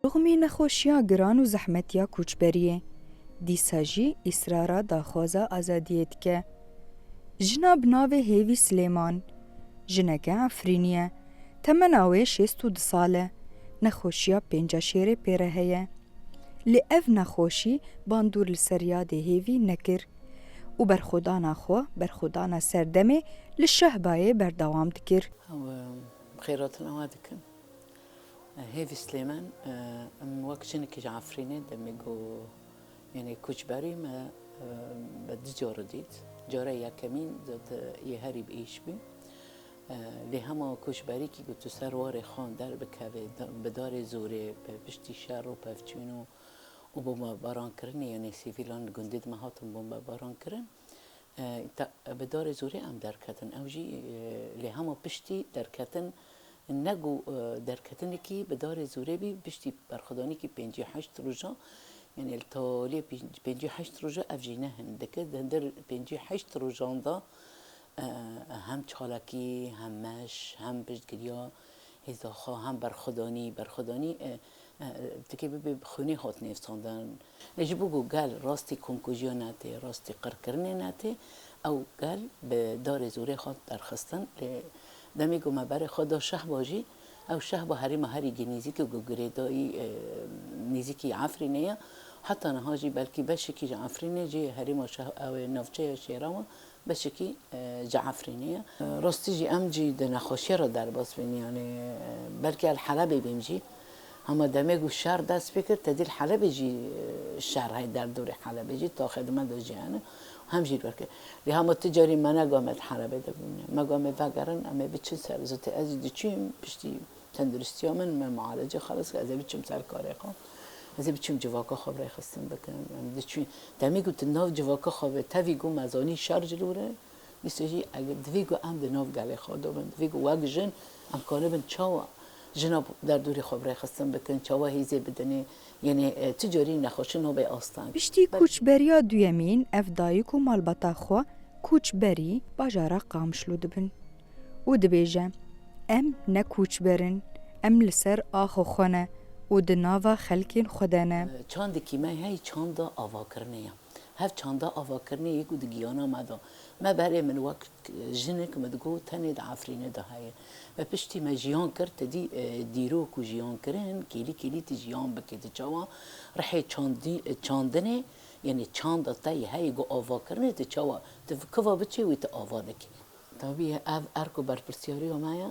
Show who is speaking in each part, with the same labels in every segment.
Speaker 1: رغمی نخوشیا گران و زحمتیا کوچبریه دیسا جی اصرارا داخوازا آزادیت که جناب ناو هیوی سلیمان جنگه عفرینیه تمناوی 62 ساله نخوشیا 5 شیر پیره هیه لی اف نخوشی باندور لسریاد هیوی نکر و برخودانا خو برخودانا سردمه لشهبایه بردوام دکر
Speaker 2: خيرات نوادكن هيفي سليمان وقتنك جعفريني دميقو يعني كوچبري ما بدي جورديت جورا يا كمين زاد يهري بإيش بي لهما كوچبري كي قلت سروار خان در بكوي بدار زوري بشتي شهر و بفتشينو و بوما باران كرن يعني سيفيلان قنديد ما هاتم بوما باران كرن بدار زوري ام دركتن اوجي لهما بشتي دركتن نگو درکتنی کی به دار زوره بی بشتی برخدانی کی 58 روزا یعنی التالی 58 روزا افجینه هندکه در 58 روزان دا هم چالکی هم مش هم بجگریا هزاخا هم برخدانی تکی به خونی هات نفساندن نجیبو گو گل راستی کنکوژیا نته راستی قرکرنه نته او گل به دار زوره خود درخستن دمیگو ما برای خدا شه باجی او شه با هری گنیزی که گریدایی نیزی عفرینه حتی نهاجی بلکی بشکی عفرینه جی هری ما شه او نفچه شیرامو بشکی عفرینه راستی جی ام جی دنخوشی را در باز بینی یعنی بلکی الحلب بیمجی اما دمیگو شهر دست بکر تدیل حلب جی شهر های در دور حلب جی تا خدمت دو جیانه همجور برکه لی هم تجاری من نگامد حربه دبونه مگامه وگرن اما بچه سر زوته از دیچیم پشتی تندرستی من معالجه خلاص که از بچم سر کاره خام از بچم جواکا خبره خستم بکنم دیچیم دمیگو تناف جواکا خبره تویگو مزانی شارج لوره میسوجی اگر دویگو ام دناف گله خدا بند دویگو واجن ام کاره بند چاوا جناب در دوری خبره خستم بکن چاوا هیزه بدنه یعنی تجاری نخوشن و به آستان
Speaker 1: بشتی کوچبریا دویمین اف دایک و مالباتا خو کوچبری باجارا قامشلو دبن و دبیجه ام نه کوچبرن ام لسر آخو خونه و دناوا خلکین خودانه
Speaker 2: چاند کی من هی چاند آوا کرنه هف چاند آوا کرنه یکو دگیانا مدا ما برای من وقت جنک مدگو تنه عفرینه ده های و پشتی ما جیان کرد دی دیرو کو جیان کرن کلی تی جیان بکید چوا رحی چاندنه یعنی چاند تای های گو آوا کرنه تی چوا تفکوا بچه وی تا آوا نکی طبیعه ارکو برپرسیاری و مایا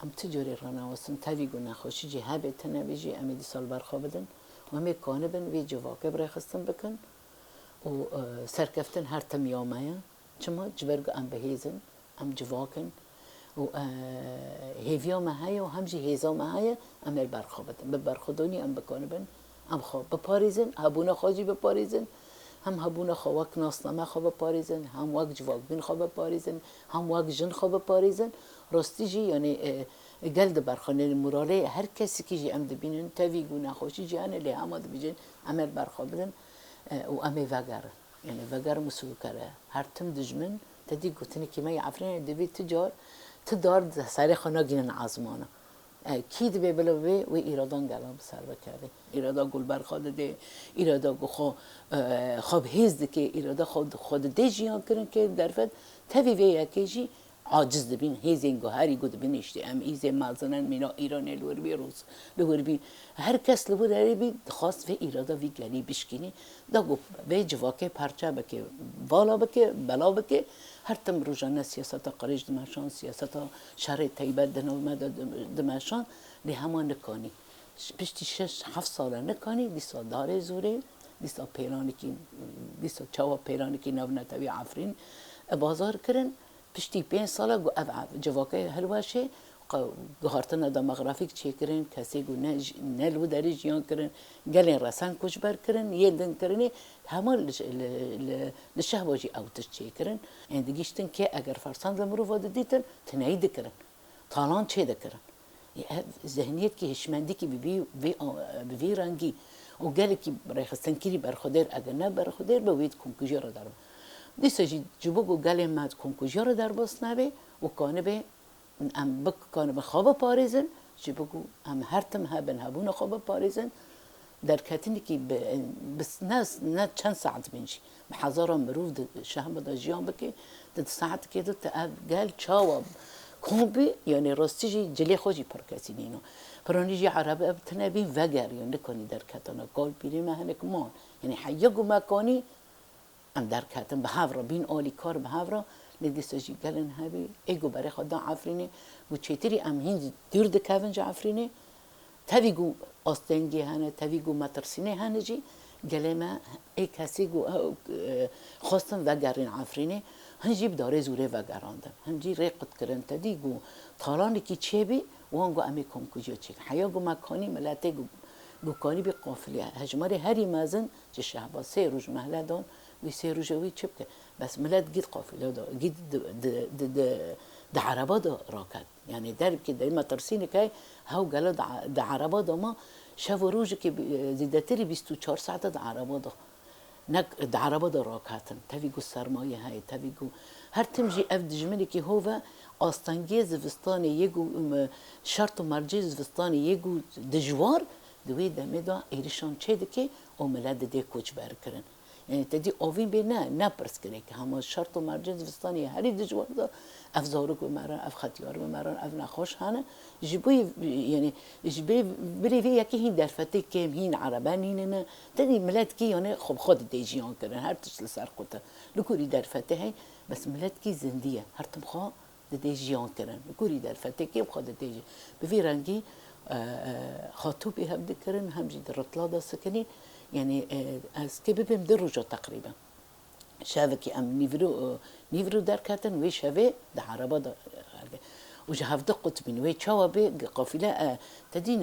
Speaker 2: ام تجاری رانا واسن تاوی گو نخوشی جی هبه تنه بیجی امیدی سال برخوا بدن و همی کانه بن وی جواکه برای خستن بکن و سرکفتن هر تم یامایا چما جبرگو ام بهیزن ام جواکن و هیویا ماهی و همجی هیزا ماهی ام برخوا بدن به برخودانی ام بکانه بن ام خواب بپاریزن هبونا خواجی بپاریزن هم هبونا خواک ناسنامه خواب بپاریزن هم واک جواک بین خواب بپاریزن هم واک جن خواب بپاریزن راستی جی یعنی گلد برخانه موراله هر کسی که جی ام دبینن تاوی گو نخوشی جی انه لی همه دبیجن امر برخوا بدن و امی وگر یعنی وگر مسئول کرده هر تم دجمن تدی گوتنی که می عفرین دبی تجار تدار سر خانه گینن عزمانه کی دبی بلوی و ایرادان گلام سر بکرده ایرادا گل برخواده ده ایرادا گو خواب هیزده که ایرادا خود ده جیان کرن که درفت تاوی وی یکی عاجز دبین هیزین گوهری گود بینشتی ام ایزه مازنن مینا ایران لور بی روز لور بی هر کس لور بی خواست و ایرادا وی گلی بشکنی دا گو به جواکه پرچه بکه بالا بکه بلا بکه هر تم روزانه سیاست قریش دمشان سیاست شهر طیبه دمشان لی همان نکانی پشتی 6-7 ساله نکانی دیسا داره زوره دیسا پیرانی کی دیسا چاوا پیرانی کی نو نتوی عفرین بازار کرن پشتی 5 ساله گو جواکه هلواشه گهارتن دموگرافیک چی کرن کسی گو نلو داری جیان کرن گلین رسان کشبر کرن یلدن کرنی همه لشه باجی اوتش چی کرن اندگیشتن که اگر فرسان لمرو واد دیتن تنایی دکرن تالان چه دکرن ذهنیت کی هشمندی کی بی رنگی و گلی کی برای خستن کری برخودر اگر نه برخودر به وید کنکوژی را دارم دیسا جبوگو گلی مد کنکوژی را در باس نبه و کانه به ام بک کانه به خواب پاریزن جبگو هم هر تم هبن هبون خوب پاریزن در کتنی که بس نه چند ساعت بینشی به هزار مروف شهم دا جیان بکی ده ساعت که دو تا گل چاوا کوبی یعنی راستی جلی خوشی پر کسی نینو پرانی جی عربه تنبین وگر یعنی کنی در کتانا گل بیری مهنک مان یعنی حیگو مکانی ام در کتن به هفرا بین آلی کار به هفرا ندی سجی گلن هبی ایگو برای خدا عفرینه و چیتری ام هین دور دکاون عفرینه تاویگو آستنگی هنه تاویگو مترسینه هنه جی گلما ای کسی گو خواستم وگرین عفرینه هنجی بداره زوره وگراندم هنجی ریقت کرن تدیگو طالانی کی چه بی وانگو امی کم کجا چه حیاگو مکانی ملاته گو کانی بی قافلی هجماری هری مازن چه شهبا 3 روز محله دان وی 3 روزوی چه بکه بس ملت گید قافله دا گید د عربا دا راکد یعنی درب که دایما ترسینه که هاو گلا د عربا دا ما شب و روز که زیدتری 24 ساعت د عربا دا نک د عربا دا راکاتن تاویگو سرمایه های تاویگو هر تمجی اف دجمنی که هوا آستانگی زوستان یگو شرط و مرجع زوستان یگو دجوار دوی دمه دا ایرشان چه دکه او ملت ده کوچ بر کرن یعنی تدی آوین به نه پرس کنه که همه شرط و مرجع زوستانی هری دجوار دا اف زارک بمران اف ختیار بمران اف نخوش هنه جبوی یعنی جبوی بری وی یکی هین درفته که هین عربان هینه تدی ملت کی یعنی خب خود دیجیان کردن هر تشل سر قطه لکوری درفته هی بس ملت کی زندیه هر تم خواه دیجیان کردن لکوری درفته کی خود دیجی به وی رنگی خاطوبی هم دکرن همجی در اطلاع دست کنین یعنی از که ببیم 2 روز تقریبا شاوه که ام نیورو در کتن وی شاوه ده عربا ده و جه هفته قطبین وی چاوا به قافله تدی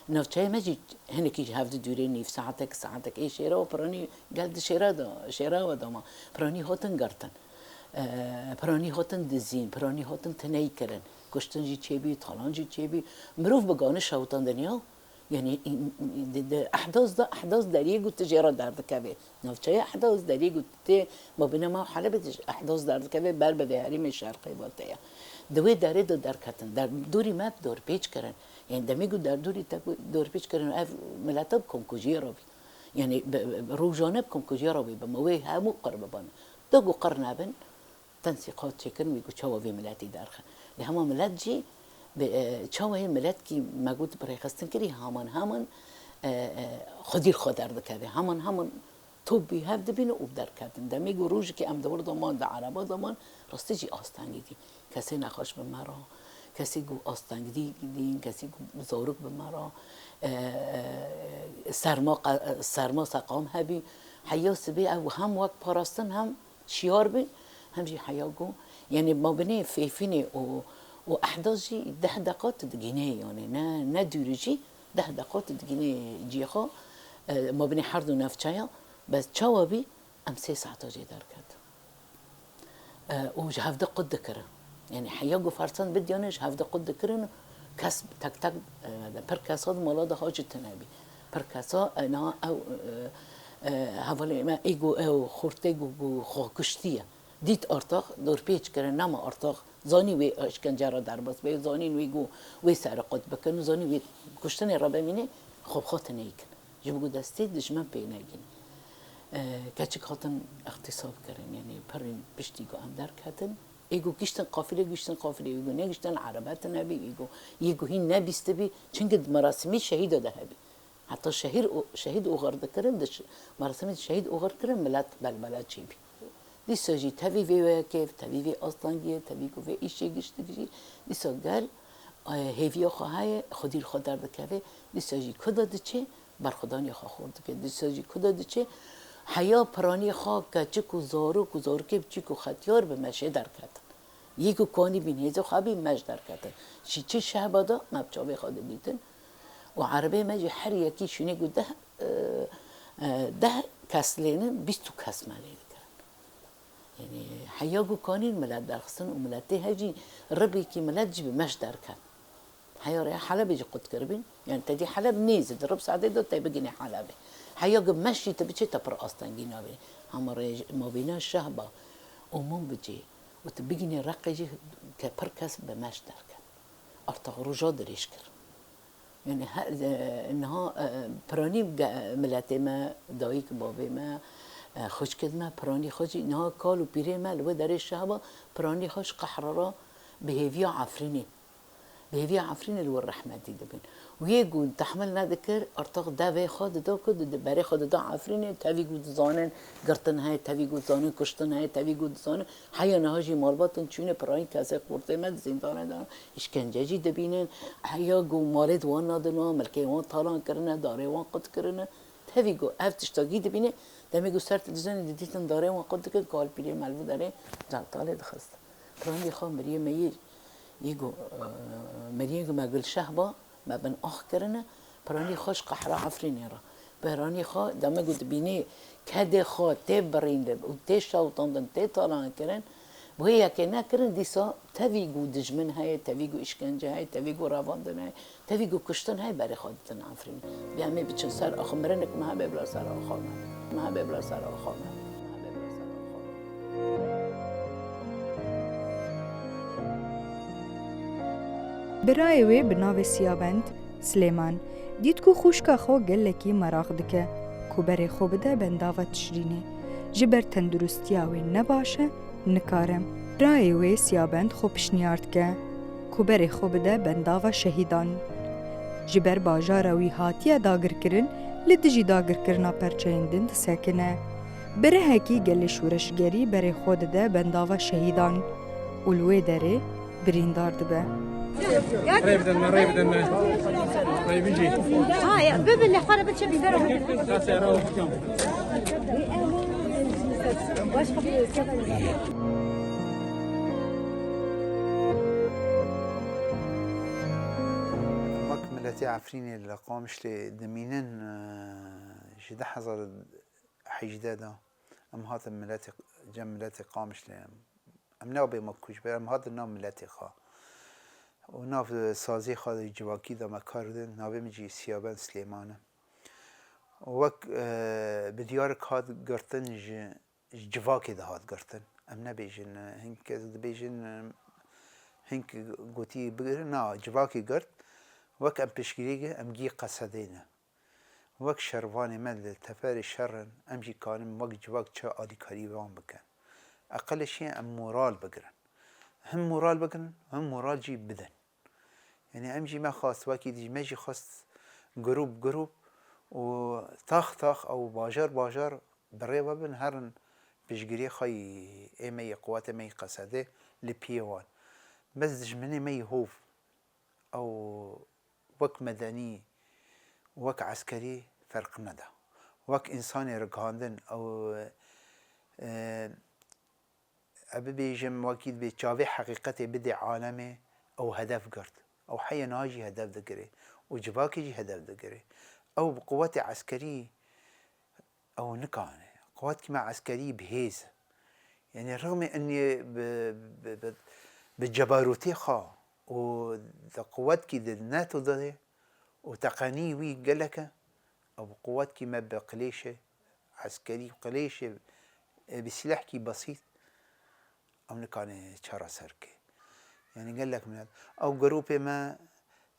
Speaker 2: نوچه مجی هنکی جه هفته دوره نیف ساعتک ای شیره و پرانی گلد شیره و داما پرانی هاتن گرتن پرانی هاتن دزین پرانی هاتن تنهی کرن کشتن جی چه بی طالان جی چه بی مروف بگانه شوطان دنیا یعنی احداث در یک تجاره درد کبه نوچه احداث در یک ما بین ما حلب احداث درد کبه بر به حریم شرقی باته دوی داره در کتن در دوری مپ دور پیچ کردن یعنی دمیگو در دوری دور پیچ کردن اف ملاتب کم کجی را بی یعنی روزانه کم کجی را بی بموی همو قرب بانه دو قرن بن تنسیقات چکن میگو چاوا وی ملاتی درخه لهما ملات جی چاوا هی ملت کی مگود برای خستن کری همان خودیر خود درد کرده همان تو بی هفته بین او در کردن دمیگو روز که ام دور دامان در عربا دامان راستی جی آستانگی دی کسی نخواش به مرا کسی گو آستانگی دین کسی گو زارک به مرا سرما سقام هبی حیاس بی او هم وقت پاراستن هم شیار بی همجی حیاگو یعنی ما بینه فیفینه و احداثی 10 دقیقه دگینه یعنی نه دوریجی 10 دقیقه دگینه جیخا ما بینه هر دو نفچایا بس چاوابی ام 3 ساعت جی در کرد و جه 7 دقیقه دکره یعنی حیاگو فرسان بدیانه جه 7 دقیقه دکرن کس تک پر کساد مالا ده حاجت تنبی پر کسا نه او حوالی ما ایگو او خورتگو خاکشتیه دیت ارتاق دور پیچ کردن نما ارتاق زانی وی اشکنجه را در باز به زانی وی وی سرقت بکن زانی وی کشتن را ببینه خوب خاطر نیکن جبگو دستی دشمن پی نگین کچک خاطن اختصاب کردن یعنی پرین پشتی گو هم در کتن ایگو گشتن قافله ایگو نگشتن عربت نبی ایگو هی نبیسته بی چنگ مراسمی شهید ده بی حتی شهید اوغرد کردن مراسمی شهید اوغرد کردن ملت بلبلت چی بی دیسا جی تاوی وی کیف تاوی وی آستانگیه تاوی کو وی ایشه گشتگی دیسا گل هیویا خواهی خودیر خود درد که دیسا جی کدا دچه بر خدانی خواه خورد که دیسا جی کدا دچه حیا پرانی خواه که چکو زارو که چکو ختیار به مشه در کتن یکو کانی بین هیزو خوابی مش در کتن چه شهبادا مبچاوی خواهد دیتن و عربه مجی هر یکی شونه گو 10 کس لینن 20 کس مالین یعنی حیاگو کانین ملت درخستن و ملت هجی ربی که ملت جی بمش در کن حیا ریا حلب جی قد کربین یعنی تدی حلب نیزد رب سعده دو تا بگینی حلبه حیاگو مشی تبچه تا پر آستانگی نابینی همه ما بینا شهبا عموم بجی و تبگینی رقی جی که پر کس بمش در کن ارتق رجا دريش كر يعني انها براني ملاتي ما دايك بابي ما خوش كدما براني خوش انها قالوا بيري ما لو دريش شهبه براني خوش قحرره بهيفيا عفريني بهذه عفرين اللي والرحمة دي دبن ويجو تحملنا ذكر ارتق دافي خد دا كد بري خد دا عفرين تبي جود زانن قرطن هاي تبي جود زانن كشتن هاي تبي جود زانن حيانا هاجي مربطن شونه براين كاسه قرطه مد زندان دا اشكنجه دبینن حیا جو مارد وان نادنا ملکه وان طالان کرنه داره وان قد کرنه تبي جو افتش تاگی دبینه دمی جو سرت دزن دیتن داره وان قد کر قال پیری ملو داره جالتاله دخست پرانی خام مریم میل يجو مريم ما قل شهبة ما بن أخ كرنا براني خوش قحرة عفرين يرى براني خا دم قلت بيني كده خا تبرين لب وتشا وطندن تطلع كرن وهي كنا كرن ديسا تبيجو دجمن هاي تبيجو إشكنجة هاي تبيجو رافندن هاي تبيجو كشتن هاي بري خادتن عفرين بيعمل بتشن سر أخمرنك ما ببلا سر أخانا ما ببلا سر أخانا
Speaker 1: برای وی بناو سیابند سلیمان دید کو خوشکا خو گلکی مراغ دکه کو بری خو بده بنداوه تشرینه جبر تندرستیا وی نباشه نکارم برای وی سیابند خو پشنیارد که کو بری خو بده بنداوه شهیدان جبر باجارا وی هاتیه داگر کرن لدجی داگر کرنا پرچایندن دسکنه بره هکی گل شورشگری بری خو ده بنداوه شهیدان اولوی داره بریندار دبه
Speaker 3: قريب دنا قريب دنا قريب نجي
Speaker 4: يا باب اللي خربت شبي برا واش
Speaker 5: مكملتي عفريني اللي قامش لي دمينن جدا حصل حجدادا ام هات ملاتي جم ملاتي قامش لي ام نوبي مكوش بي ام هات النوم ملاتي خا و ناف سازی خواهد جواکی دا مکاردن ناوی مجی سیابن سلیمانه وک بدیار کاد گرتن جواکی ده هاد گرتن ام نبیجن هنک بیجن هنک گوتی بگیرن نا جواکی گرت وک ام پشگیریگه ام گی قصدینه وک شروانی من تفر شرن ام جی کانم وک جواک چه آلی کاری وان بکن اقل شیء ام مورال بگیرن هم مورال بکن هم مورال جي بدن يعني امجي ما خاص واكي دي ماجي خاص جروب و طاخ او باجر بريبا بن هرن بشجري خي ايمي قوات مي قصده لبيوان بس دجمني مي هوف او وك مدني وك عسكري فرق ندا وك انساني رقاندن او أبي بيجم واكيد بيتشافي حقيقتي بدي عالمي أو هدف قرد أو حي ناجي هدف دقري وجباكي جي هدف دقري أو بقواتي عسكري أو نكاني قواتي مع عسكري بهيز يعني رغم أني بالجباروتي خا وقواتك الناتو ضدي وتقني وي قلك أو بقواتك ما بقليشة عسكري قليشة بسلاحك بسيط أو نكاني شارع سركي يعني قال لك من أو جروبي ما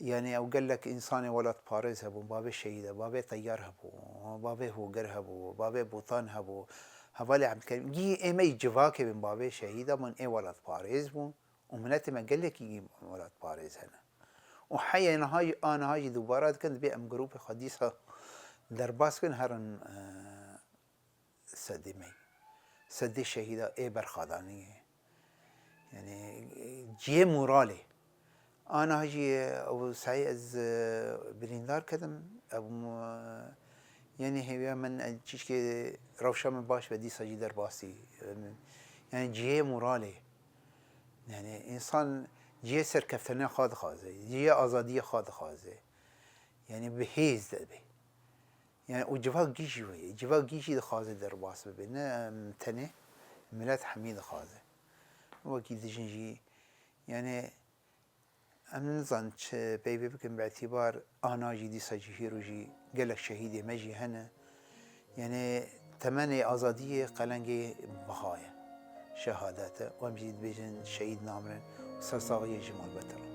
Speaker 5: يعني أو قال لك إنساني ولد باريس هبو بابي شهيدة بابي طيار هبو بابي هوجر هبو بابي بوطان هبو هبالي عبد الكريم جي إيمي جواكي من بابي شهيدة من إيه ولد باريس بو ومناتي ما قال لك يجي ولد باريس هنا وحي أنا هاي دوبارات كنت بأم جروبي خديسة درباس كن هرن سدي مي سدي شهيدة إيه برخادانية يعني جي مورالي أنا هاجي أبو سعيد از بريندار كدم أبو يعني هي من چیش که روشن باش بدي سجي در باسي يعني جي مورالي يعني إنسان جي سركفتنا خاد خازه جي آزادي خاد خازه يعني بهيز ده يعني وجواك جيشي وي جواك جيشي خازه در باس ببینه متنه ملت حميد خازه وكي دجنجي يعني أم نظن بيبي بكم باعتبار أنا جي دي سجيه روجي قالك شهيدي مجي هنا يعني تمني آزادية قلنجي بخايا شهاداته ومجيد بيجن شهيد نامرن وسرصاغية جمال بتر